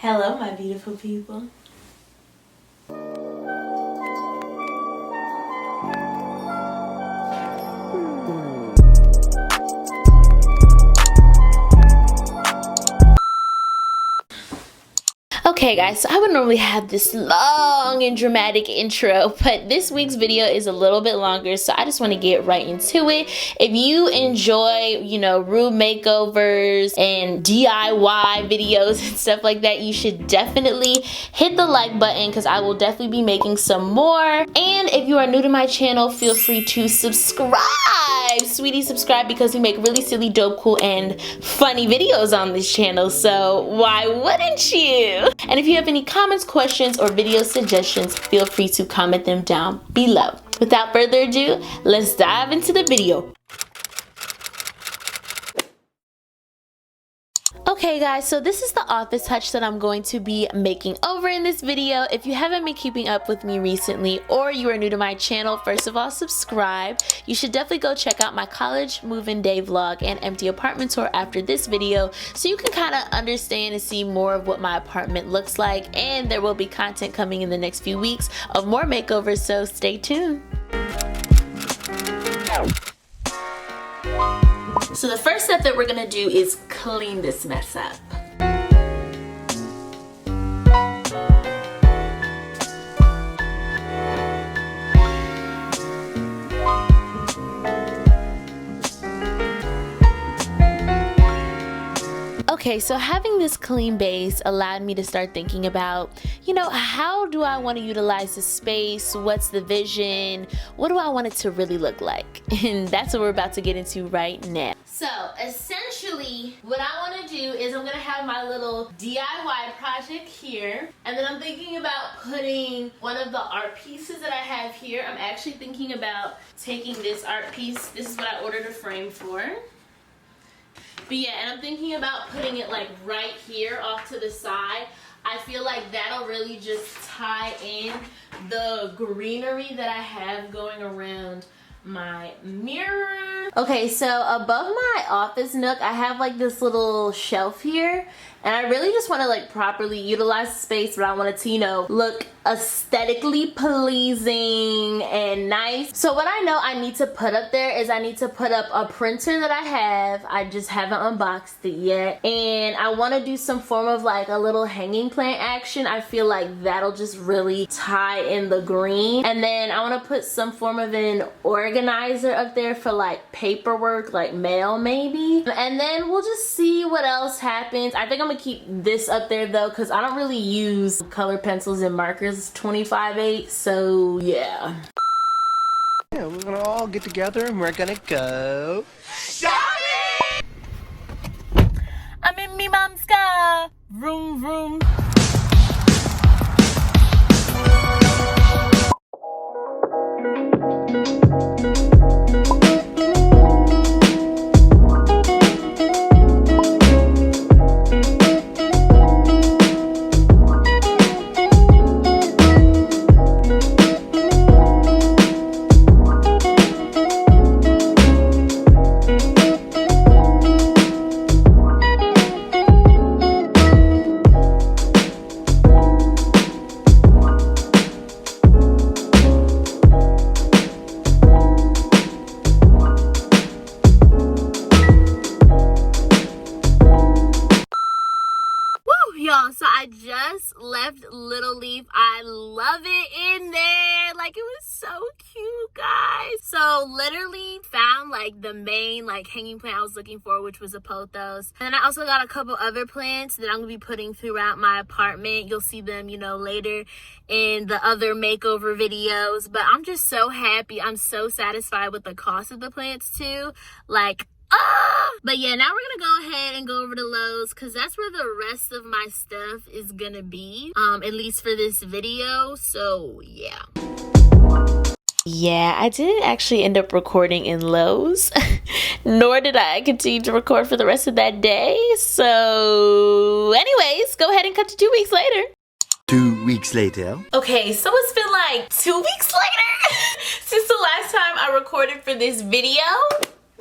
Hello, my beautiful people. Okay guys, so I would normally have this long and dramatic intro, but this week's video is a little bit longer, so I just want to get right into it. If you enjoy, room makeovers and DIY videos and stuff like that, you should definitely hit the like button because I will definitely be making some more. And if you are new to my channel, feel free to subscribe. Sweetie, subscribe because we make really silly, dope, cool, and funny videos on this channel, so why wouldn't you? And if you have any comments, questions, or video suggestions, feel free to comment them down below. Without further ado, let's dive into the video. Okay guys, so this is the office touch that I'm going to be making over in this video. If you haven't been keeping up with me recently or you are new to my channel, first of all, subscribe. You should definitely go check out my college move-in day vlog and empty apartment tour after this video so you can kind of understand and see more of what my apartment looks like, and there will be content coming in the next few weeks of more makeovers, so stay tuned. So the first step that we're gonna do is clean this mess up. Okay, so having this clean base allowed me to start thinking about, how do I want to utilize this space? What's the vision? What do I want it to really look like? And that's what we're about to get into right now. So essentially what I want to do is I'm going to have my little DIY project here, and then I'm thinking about putting one of the art pieces that I have here. I'm actually thinking about taking this art piece. This is what I ordered a frame for. But yeah, and I'm thinking about putting it like right here off to the side. I feel like that'll really just tie in the greenery that I have going around my mirror. Okay, so above my office nook, I have like this little shelf here, and I really just want to like properly utilize the space, but I want it to, look aesthetically pleasing and nice. So what I know I need to put up there is I need to put up a printer that I have. I just haven't unboxed it yet, and I want to do some form of like a little hanging plant action. I feel like that'll just really tie in the green. And then I want to put some form of an organizer up there for like paperwork, like mail maybe, and then we'll just see what else happens. I think I'm gonna keep this up there though because I don't really use color pencils and markers 25/8, so yeah. Yeah, we're gonna all get together and we're gonna go shopping! I'm in me mom's car. Vroom vroom. So I just left Little Leaf. I love it in there. Like, it was so cute, guys. So literally found like the main like hanging plant I was looking for, which was a pothos. And then I also got a couple other plants that I'm gonna be putting throughout my apartment. You'll see them, later in the other makeover videos. But I'm just so happy. I'm so satisfied with the cost of the plants too. Like, but yeah, now we're gonna go ahead and go over to Lowe's because that's where the rest of my stuff is gonna be, at least for this video. So yeah. Yeah, I didn't actually end up recording in Lowe's, nor did I continue to record for the rest of that day. So anyways, go ahead and cut to 2 weeks later. 2 weeks later. Okay, so it's been like 2 weeks later since the last time I recorded for this video.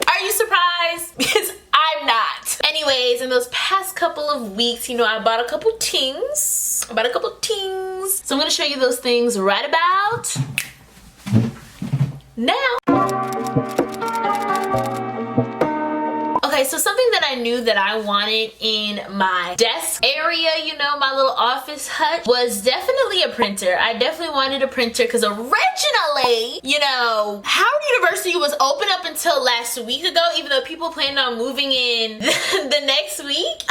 Are you surprised? Because I'm not. Anyways, in those past couple of weeks, you know, I bought a couple things. So I'm gonna show you those things right about now. Okay, so something that I knew that I wanted in my desk area, you know, my little office hut, was definitely a printer. I definitely wanted a printer because originally, you know, Howard University was open up until last week ago, even though people planned on moving in the next week.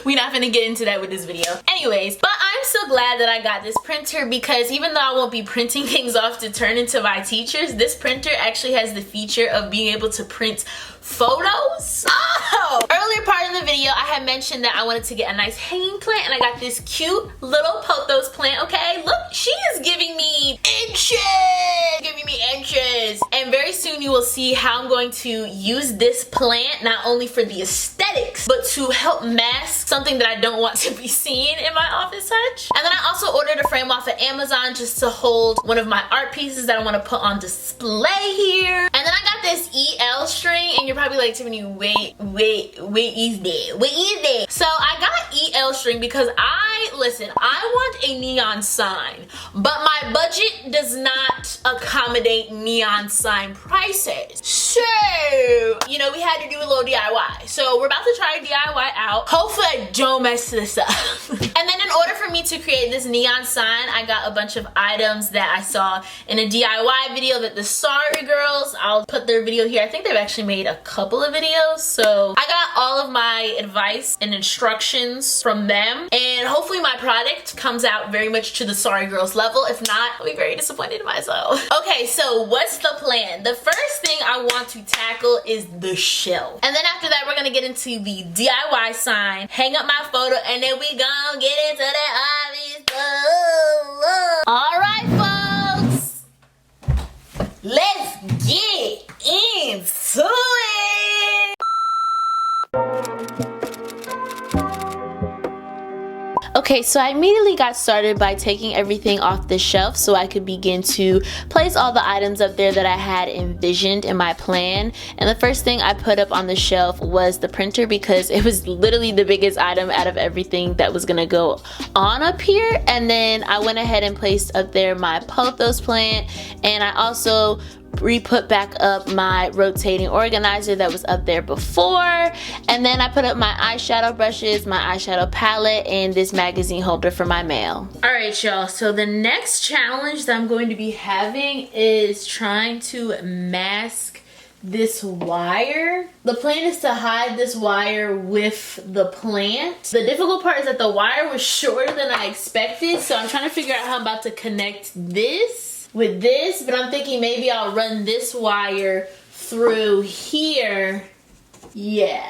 We're not gonna get into that with this video. Anyways, but I'm so glad that I got this printer because even though I won't be printing things off to turn into my teachers, this printer actually has the feature of being able to print photos. Oh! Earlier part of the video, I had mentioned that I wanted to get a nice hanging plant, and I got this cute little pothos plant, okay? Look, she is giving me inches! And very soon you will see how I'm going to use this plant not only for the aesthetics, but to help mask something that I don't want to be seen in my office hutch. And then I also ordered a frame off of Amazon just to hold one of my art pieces that I want to put on display here. And then I got this EL string, and you're probably like, Tiffany, wait, is that? So I got EL string because I want a neon sign, but my budget does not accommodate neon sign prices. So, you know, we had to do a little DIY. So we're about to try a DIY out. Hopefully I don't mess this up. And then in order for me to create this neon sign, I got a bunch of items that I saw in a DIY video that the Sorry Girls, I'll put their video here. I think they've actually made a couple of videos. So I got all of my advice and instructions from them. And hopefully my product comes out very much to the Sorry Girls level. If not, I'll be very disappointed in myself. Okay, so what's the plan? The first thing I want to tackle is the shell. And then after that, we're gonna get into the DIY sign, hang up my photo, and then we gonna get into that obvious stuff. All right, folks. Let's get into it. Okay, so I immediately got started by taking everything off the shelf so I could begin to place all the items up there that I had envisioned in my plan. And the first thing I put up on the shelf was the printer because it was literally the biggest item out of everything that was gonna go on up here. And then I went ahead and placed up there my pothos plant, and I also re-put back up my rotating organizer that was up there before. And then I put up my eyeshadow brushes, my eyeshadow palette, and this magazine holder for my mail. Alright y'all, so the next challenge that I'm going to be having is trying to mask this wire. The plan is to hide this wire with the plant. The difficult part is that the wire was shorter than I expected, so I'm trying to figure out how I'm about to connect this with this, but I'm thinking maybe I'll run this wire through here. Yeah,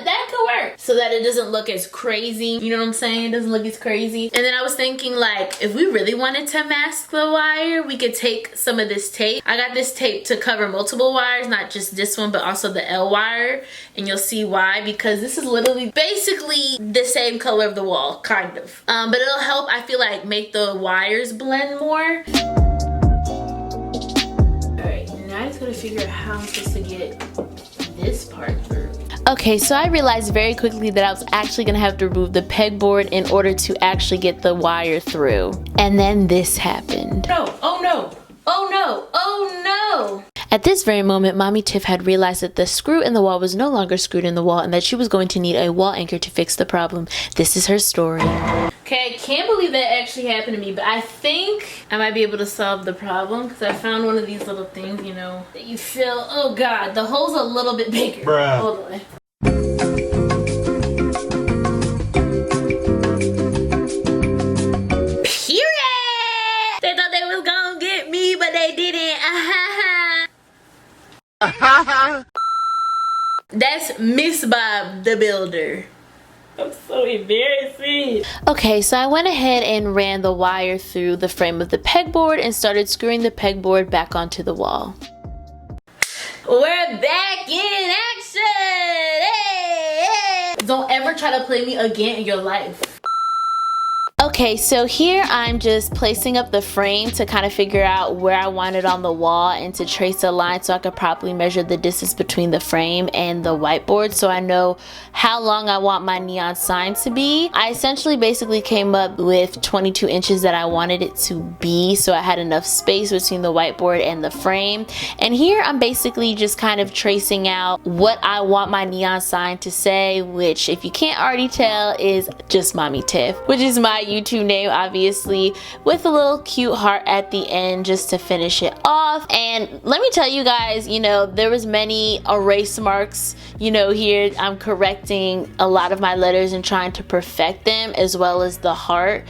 that could work. So that it doesn't look as crazy, you know what I'm saying? It doesn't look as crazy. And then I was thinking, like, if we really wanted to mask the wire, we could take some of this tape. I got this tape to cover multiple wires, not just this one, but also the L wire. And you'll see why, because this is literally basically the same color of the wall, kind of. But it'll help, I feel like, make the wires blend more. Alright, now I just gotta figure out how I'm supposed to get this part through. Okay, so I realized very quickly that I was actually gonna have to remove the pegboard in order to actually get the wire through. And then this happened. No, oh no, oh no, oh no! At this very moment, Mommy Tiff had realized that the screw in the wall was no longer screwed in the wall and that she was going to need a wall anchor to fix the problem. This is her story. Okay, I can't believe that actually happened to me, but I think I might be able to solve the problem because I found one of these little things, you know, that you feel, oh God, the hole's a little bit bigger. Bruh. Hold on. Period! They thought they was gonna get me, but they didn't. That's Miss Bob the Builder. I'm so embarrassing. Okay, so I went ahead and ran the wire through the frame of the pegboard and started screwing the pegboard back onto the wall. We're back in action! Hey, hey. Don't ever try to play me again in your life. Okay, so here I'm just placing up the frame to kind of figure out where I want it on the wall and to trace a line so I could properly measure the distance between the frame and the whiteboard so I know how long I want my neon sign to be. I essentially basically came up with 22 inches that I wanted it to be, so I had enough space between the whiteboard and the frame. And here I'm basically just kind of tracing out what I want my neon sign to say, which if you can't already tell is just Mommy Tiff, which is my YouTube name, obviously, with a little cute heart at the end just to finish it off. And let me tell you guys, you know, there was many erase marks, you know, here I'm correcting a lot of my letters and trying to perfect them, as well as the heart.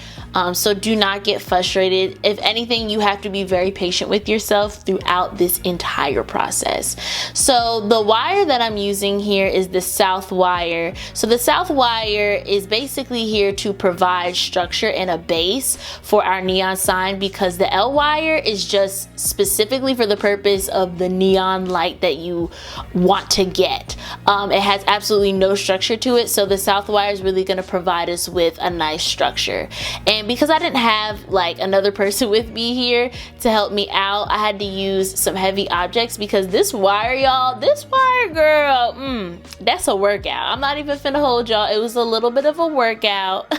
So do not get frustrated. If anything, you have to be very patient with yourself throughout this entire process. So the wire that I'm using here is the south wire. So the south wire is basically here to provide structure and a base for our neon sign, because the L wire is just specifically for the purpose of the neon light that you want to get. It has absolutely no structure to it, so the south wire is really going to provide us with a nice structure. And because I didn't have like another person with me here to help me out, I had to use some heavy objects, because this wire, y'all, this wire, girl, that's a workout. I'm not even finna hold y'all. It was a little bit of a workout.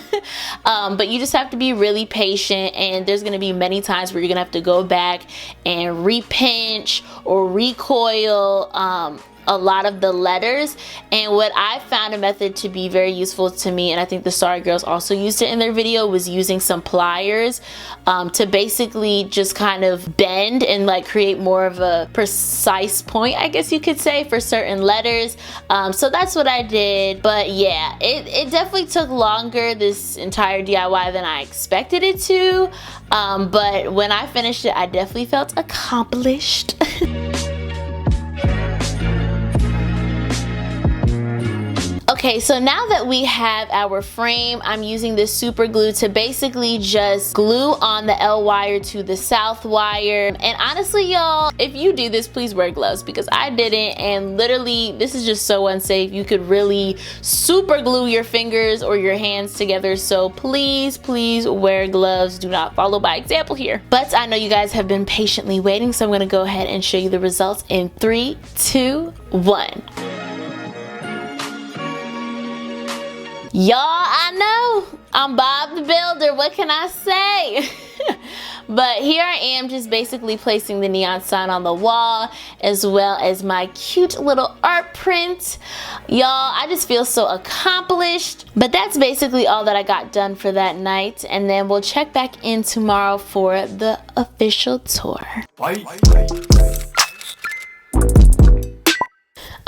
But you just have to be really patient, and there's gonna be many times where you're gonna have to go back and repinch or recoil a lot of the letters. And what I found a method to be very useful to me, and I think the Sorry Girls also used it in their video, was using some pliers to basically just kind of bend and like create more of a precise point, I guess you could say, for certain letters. So that's what I did. But yeah, it definitely took longer, this entire DIY, than I expected it to. But when I finished it, I definitely felt accomplished. Okay, so now that we have our frame, I'm using this super glue to basically just glue on the L wire to the south wire. And honestly, y'all, if you do this, please wear gloves, because I didn't, and literally this is just so unsafe. You could really super glue your fingers or your hands together, so please wear gloves. Do not follow by example here. But I know you guys have been patiently waiting, so I'm gonna go ahead and show you the results in 3, 2, 1. Y'all, I know I'm Bob the Builder, what can I say? But here I am, just basically placing the neon sign on the wall, as well as my cute little art print. Y'all, I just feel so accomplished. But that's basically all that I got done for that night, and then we'll check back in tomorrow for the official tour.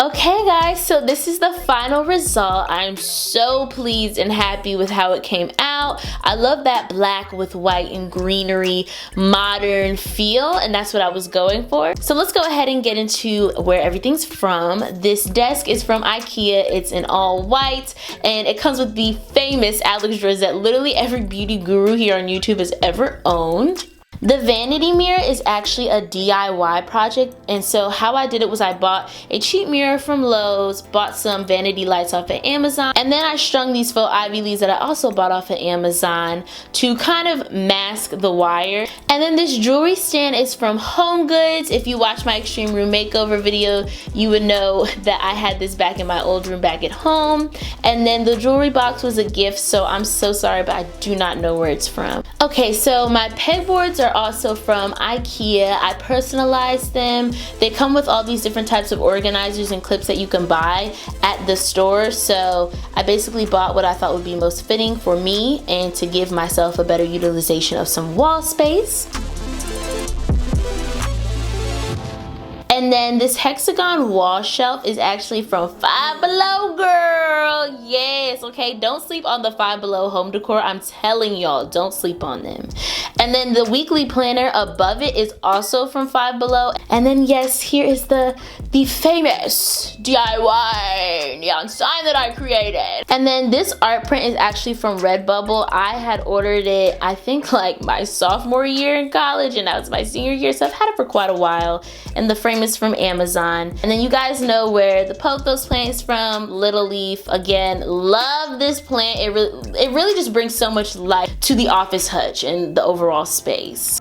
Okay guys, so this is the final result. I'm so pleased and happy with how it came out. I love that black with white and greenery modern feel, and that's what I was going for. So let's go ahead and get into where everything's from. This desk is from IKEA. It's in all white, and it comes with the famous Alex drawers that literally every beauty guru here on YouTube has ever owned. The vanity mirror is actually a DIY project, and so how I did it was I bought a cheap mirror from Lowe's, bought some vanity lights off of Amazon, and then I strung these faux ivy leaves that I also bought off of Amazon to kind of mask the wire. And then this jewelry stand is from Home Goods. If you watch my extreme room makeover video, you would know that I had this back in my old room back at home. And then the jewelry box was a gift, so I'm so sorry, but I do not know where it's from. Okay, so my pegboards are also from IKEA. I personalized them. They come with all these different types of organizers and clips that you can buy at the store, so I basically bought what I thought would be most fitting for me and to give myself a better utilization of some wall space. And then this hexagon wall shelf is actually from Five Below, girl. Yes, okay, don't sleep on the Five Below home decor. I'm telling y'all, don't sleep on them. And then the weekly planner above it is also from Five Below. And then yes, here is the famous DIY neon sign that I created. And then this art print is actually from Redbubble. I had ordered it, I think like my sophomore year in college, and now it's my senior year, so I've had it for quite a while. And the frame is from Amazon. And then you guys know where the pothos plant is from, Little Leaf. Again, love love this plant. It really just brings so much life to the office hutch and the overall space.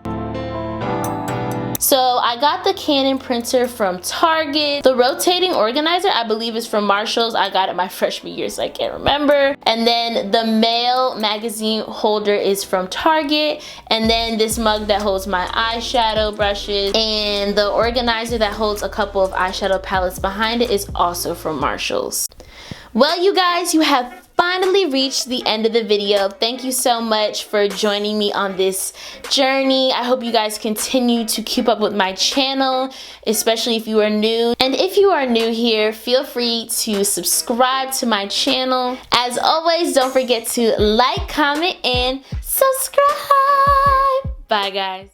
So I got the Canon printer from Target. The rotating organizer, I believe, is from Marshalls. I got it my freshman year, so I can't remember. And then the mail magazine holder is from Target. And then this mug that holds my eyeshadow brushes. And the organizer that holds a couple of eyeshadow palettes behind it is also from Marshalls. Well, you guys, you have finally reached the end of the video. Thank you so much for joining me on this journey. I hope you guys continue to keep up with my channel, especially if you are new. And if you are new here, feel free to subscribe to my channel. As always, don't forget to like, comment, and subscribe. Bye, guys.